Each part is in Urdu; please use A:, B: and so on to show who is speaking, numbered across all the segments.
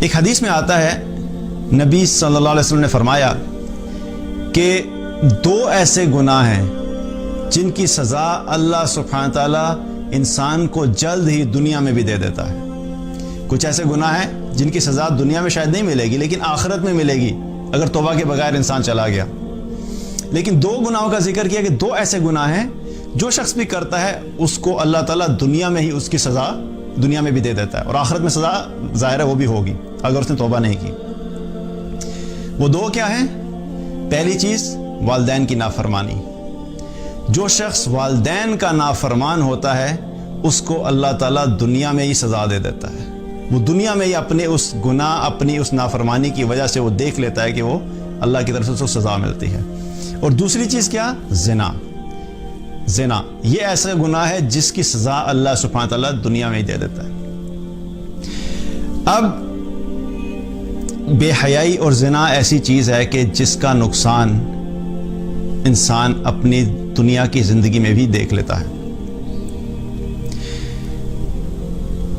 A: ایک حدیث میں آتا ہے نبی صلی اللہ علیہ وسلم نے فرمایا کہ 2 ایسے گناہ ہیں جن کی سزا اللہ سبحانہ تعالیٰ انسان کو جلد ہی دنیا میں بھی دے دیتا ہے. کچھ ایسے گناہ ہیں جن کی سزا دنیا میں شاید نہیں ملے گی لیکن آخرت میں ملے گی اگر توبہ کے بغیر انسان چلا گیا. لیکن 2 گناہوں کا ذکر کیا کہ 2 ایسے گناہ ہیں جو شخص بھی کرتا ہے اس کو اللہ تعالیٰ دنیا میں ہی اس کی سزا دنیا میں بھی دے دیتا ہے اور آخرت میں سزا ظاہر ہے وہ بھی ہوگی اگر اس نے توبہ نہیں کی. وہ 2 کیا ہیں؟ پہلی چیز والدین کی نافرمانی. جو شخص والدین کا نافرمان ہوتا ہے اس کو اللہ تعالیٰ دنیا میں ہی سزا دے دیتا ہے. وہ دنیا میں ہی اپنے اس گناہ اپنی اس نافرمانی کی وجہ سے وہ دیکھ لیتا ہے کہ وہ اللہ کی طرف سے اس کو سزا ملتی ہے. اور دوسری چیز کیا؟ زنا. زنا یہ ایسا گناہ ہے جس کی سزا اللہ سبحانہ تعالیٰ دنیا میں ہی دے دیتا ہے. اب بے حیائی اور زنا ایسی چیز ہے کہ جس کا نقصان انسان اپنی دنیا کی زندگی میں بھی دیکھ لیتا ہے.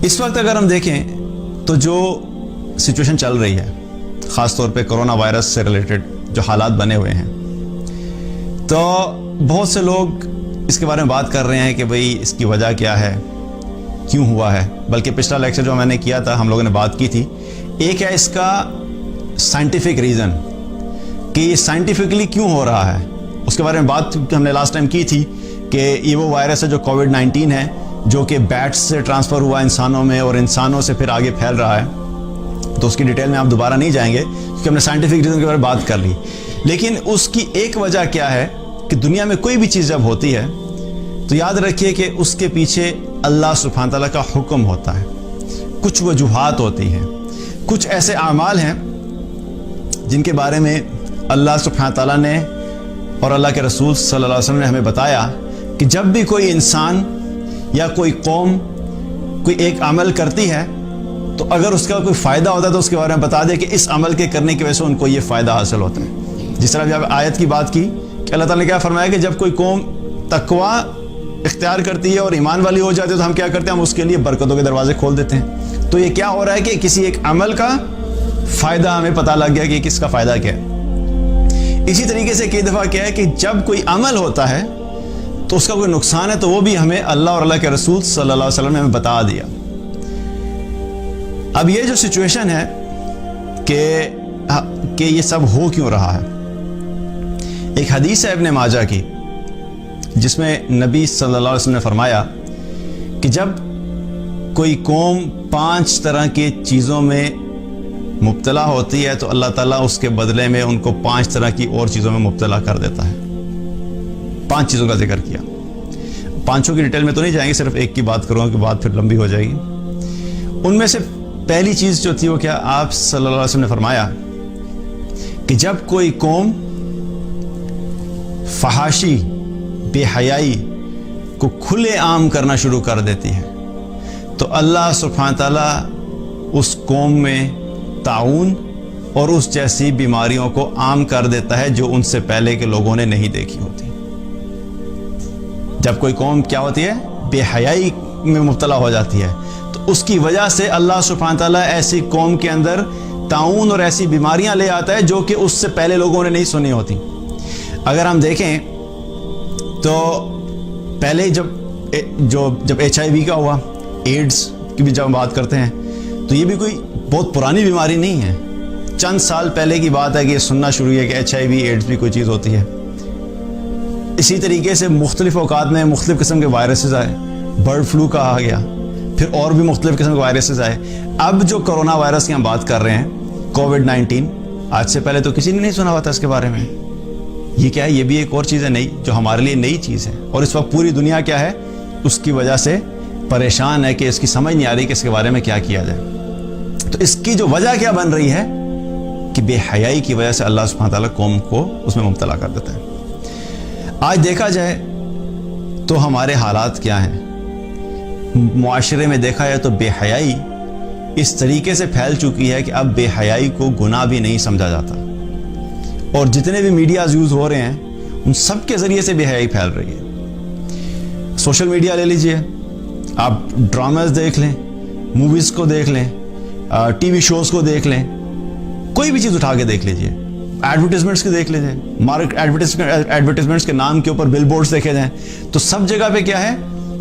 A: اس وقت اگر ہم دیکھیں تو جو سچویشن چل رہی ہے خاص طور پہ کرونا وائرس سے ریلیٹڈ جو حالات بنے ہوئے ہیں تو بہت سے لوگ اس کے بارے میں بات کر رہے ہیں کہ بھئی اس کی وجہ کیا ہے، کیوں ہوا ہے. بلکہ پچھلا لیکچر جو میں نے کیا تھا ہم لوگوں نے بات کی تھی، ایک ہے اس کا سائنٹیفک ریزن کہ یہ سائنٹیفکلی کیوں ہو رہا ہے. اس کے بارے میں بات ہم نے لاسٹ ٹائم کی تھی کہ یہ وہ وائرس ہے جو کووڈ-19 ہے جو کہ بیٹس سے ٹرانسفر ہوا انسانوں میں اور انسانوں سے پھر آگے پھیل رہا ہے. تو اس کی ڈیٹیل میں آپ دوبارہ نہیں جائیں گے کیونکہ ہم نے سائنٹیفک ریزن کے بارے میں بات کر لی. لیکن اس کی ایک وجہ کیا ہے کہ دنیا میں کوئی بھی چیز جب ہوتی ہے تو یاد رکھیے کہ اس کے پیچھے اللہ سبحانہ تعالیٰ کا حکم ہوتا ہے. کچھ وجوہات ہوتی ہیں، کچھ ایسے اعمال ہیں جن کے بارے میں اللہ سبحانہ تعالیٰ نے اور اللہ کے رسول صلی اللہ علیہ وسلم نے ہمیں بتایا کہ جب بھی کوئی انسان یا کوئی قوم کوئی ایک عمل کرتی ہے تو اگر اس کا کوئی فائدہ ہوتا ہے تو اس کے بارے میں بتا دے کہ اس عمل کے کرنے کی وجہ سے ان کو یہ فائدہ حاصل ہوتا ہے. جس طرح ابھی آپ آیت کی بات کی کہ اللہ تعالیٰ نے کیا فرمایا کہ جب کوئی قوم تقوی اختیار کرتی ہے اور ایمان والی ہو جاتی ہے تو ہم کیا کرتے ہیں، ہم اس کے لیے برکتوں کے دروازے کھول دیتے ہیں. تو یہ کیا ہو رہا ہے کہ کسی ایک عمل کا فائدہ ہمیں پتہ لگ گیا کہ کس کا فائدہ کیا ہے. اسی طریقے سے کئی دفعہ کیا ہے کہ جب کوئی عمل ہوتا ہے تو اس کا کوئی نقصان ہے تو وہ بھی ہمیں اللہ اور اللہ کے رسول صلی اللہ علیہ وسلم نے ہمیں بتا دیا. اب یہ جو سچویشن ہے کہ یہ سب ہو کیوں رہا ہے، ایک حدیث ہے ابن ماجہ کی جس میں نبی صلی اللہ علیہ وسلم نے فرمایا کہ جب کوئی قوم 5 طرح کی چیزوں میں مبتلا ہوتی ہے تو اللہ تعالیٰ اس کے بدلے میں ان کو 5 طرح کی اور چیزوں میں مبتلا کر دیتا ہے. 5 چیزوں کا ذکر کیا. 5 کی ڈیٹیل میں تو نہیں جائیں گے، صرف ایک کی بات کروں کہ بات پھر لمبی ہو جائے گی. ان میں سے پہلی چیز جو تھی وہ کیا، آپ صلی اللہ علیہ وسلم نے فرمایا کہ جب کوئی قوم فحاشی بے حیائی کو کھلے عام کرنا شروع کر دیتی ہے تو اللہ سبحانہ تعالیٰ اس قوم میں طاعون اور اس جیسی بیماریوں کو عام کر دیتا ہے جو ان سے پہلے کے لوگوں نے نہیں دیکھی ہوتی. جب کوئی قوم کیا ہوتی ہے، بے حیائی میں مبتلا ہو جاتی ہے تو اس کی وجہ سے اللہ سبحانہ تعالیٰ ایسی قوم کے اندر طاعون اور ایسی بیماریاں لے آتا ہے جو کہ اس سے پہلے لوگوں نے نہیں سنی ہوتی. اگر ہم دیکھیں تو پہلے جب HIV کا ہوا، ایڈز کی بھی جب ہم بات کرتے ہیں تو یہ بھی کوئی بہت پرانی بیماری نہیں ہے. چند سال پہلے کی بات ہے کہ یہ سننا شروع ہے کہ HIV ایڈز بھی کوئی چیز ہوتی ہے. اسی طریقے سے مختلف اوقات میں مختلف قسم کے وائرسز آئے، برڈ فلو کا آ گیا، پھر اور بھی مختلف قسم کے وائرسز آئے. اب جو کرونا وائرس کی ہم بات کر رہے ہیں کووڈ-19، آج سے پہلے تو کسی نے نہیں سنا ہوا تھا اس کے بارے میں. یہ کیا ہے؟ یہ بھی ایک اور چیز ہے نئی جو ہمارے لیے نئی چیز ہے اور اس وقت پوری دنیا کیا ہے اس کی وجہ سے پریشان ہے کہ اس کی سمجھ نہیں آ رہی کہ اس کے بارے میں کیا کیا جائے. تو اس کی جو وجہ کیا بن رہی ہے کہ بے حیائی کی وجہ سے اللہ سبحانہ تعالیٰ قوم کو اس میں مبتلا کر دیتا ہے. آج دیکھا جائے تو ہمارے حالات کیا ہیں، معاشرے میں دیکھا جائے تو بے حیائی اس طریقے سے پھیل چکی ہے کہ اب بے حیائی کو گناہ بھی نہیں سمجھا جاتا اور جتنے بھی میڈیاز یوز ہو رہے ہیں ان سب کے ذریعے سے بے حیائی پھیل رہی ہے. سوشل میڈیا لے لیجئے، آپ ڈراماز دیکھ لیں، موویز کو دیکھ لیں, ٹی وی شوز کو دیکھ لیں, کوئی بھی چیز اٹھا کے دیکھ لیجئے, ایڈورٹیزمنٹس کے دیکھ لیجئے, ایڈورٹیزمنٹس کے نام کے اوپر بل بورڈز دیکھے جائیں, تو سب جگہ پہ کیا ہے,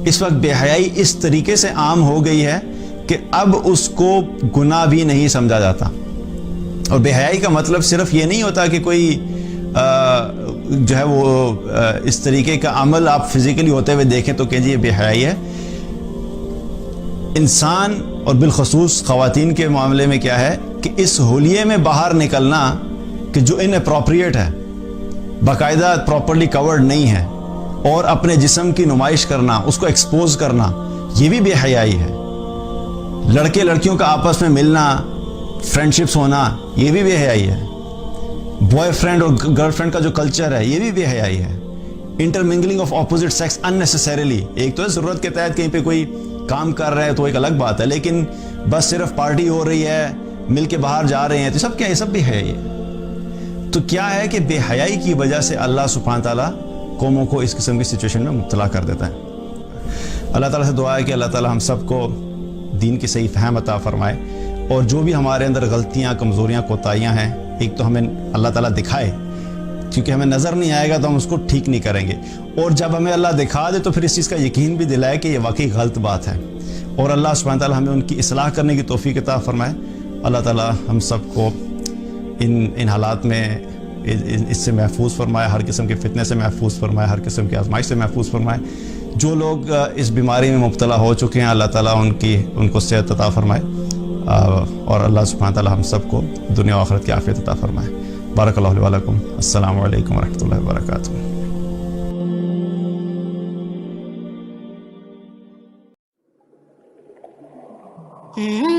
A: اس وقت بے حیائی اس طریقے سے عام ہو گئی ہے کہ اب اس کو گناہ بھی نہیں سمجھا جاتا. اور بے حیائی کا مطلب صرف یہ نہیں ہوتا کہ کوئی جو ہے وہ اس طریقے کا عمل آپ فزیکلی ہوتے ہوئے دیکھیں تو کہ جی یہ بے حیائی ہے. انسان اور بالخصوص خواتین کے معاملے میں کیا ہے کہ اس حلیے میں باہر نکلنا کہ جو ان اپروپریٹ ہے, باقاعدہ پراپرلی کورڈ نہیں ہے, اور اپنے جسم کی نمائش کرنا, اس کو ایکسپوز کرنا, یہ بھی بے حیائی ہے. لڑکے لڑکیوں کا آپس میں ملنا, فرینڈشپس ہونا, یہ بھی بے حیائی ہے. بوائے فرینڈ اور گرل فرینڈ کا جو کلچر ہے یہ بھی بے حیائی ہے. انٹرمنگلنگ آف اپوزٹ سیکس اننیسیسریلی, ایک تو ہے ضرورت کے تحت کہیں پہ کوئی کام کر رہے ہیں تو ایک الگ بات ہے, لیکن بس صرف پارٹی ہو رہی ہے, مل کے باہر جا رہے ہیں, تو سب کیا ہے, سب بے حیائی ہے. تو کیا ہے کہ بے حیائی کی وجہ سے اللہ سبحانہ تعالیٰ قوموں کو اس قسم کی سچویشن میں مبتلا کر دیتا ہے. اللہ تعالیٰ سے دعا ہے کہ اللہ تعالیٰ ہم سب کو دین کی صحیح فہم عطا فرمائے, اور جو بھی ہمارے اندر غلطیاں, کمزوریاں, کوتاہیاں ہیں, ایک تو ہمیں اللہ تعالیٰ دکھائے, کیونکہ ہمیں نظر نہیں آئے گا تو ہم اس کو ٹھیک نہیں کریں گے, اور جب ہمیں اللہ دکھا دے تو پھر اس چیز کا یقین بھی دلائے کہ یہ واقعی غلط بات ہے, اور اللہ سبحانہ تعالیٰ ہمیں ان کی اصلاح کرنے کی توفیق عطا فرمائے. اللہ تعالیٰ ہم سب کو ان حالات میں اس سے محفوظ فرمائے, ہر قسم کے فتنے سے محفوظ فرمائے, ہر قسم کی آزمائش سے محفوظ فرمائے. جو لوگ اس بیماری میں مبتلا ہو چکے ہیں اللہ تعالیٰ ان کو صحت عطا فرمائے, اور اللہ سبحانہ تعالیٰ ہم سب کو دنیا و آخرت کی عافیت عطا فرمائے. بارک اللہ علیہ ولکم. السلام علیکم ورحمۃ اللہ وبرکاتہ.
B: Mm-hmm.